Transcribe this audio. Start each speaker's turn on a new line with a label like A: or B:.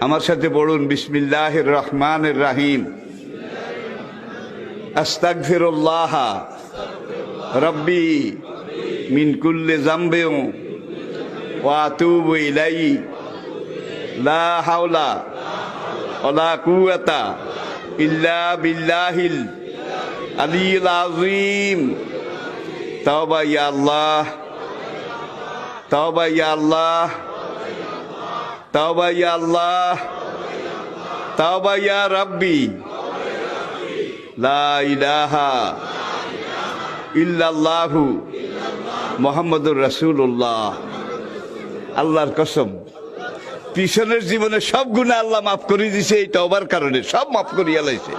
A: আমার সাথে পড়ুন, বিসমিল্লাহির রহমানির রহিম। আস্তাগফিরুল্লাহ রব্বি মিন কুল্লি যামবিন ওয়া আতুবু ইলাইহি লা হাওলা ওয়ালা কুওয়াতা ইল্লা বিল্লাহিল আলিয়্যিল আযীম। তাওবা ইয়া আল্লাহ, তাওবা ইয়া আল্লাহ, তাওবা ইয়া আল্লাহ, তাওবা ইয়া রাব্বি, লা ইলাহা ইল্লাল্লাহু মুহাম্মাদুর রাসূলুল্লাহ। আল্লাহর কসম, পিছনের জীবনে সব গুনাহ আল্লাহ মাফ করে দিয়েছে এই তওবার কারণে, সব মাফ করিয়া লাইছে।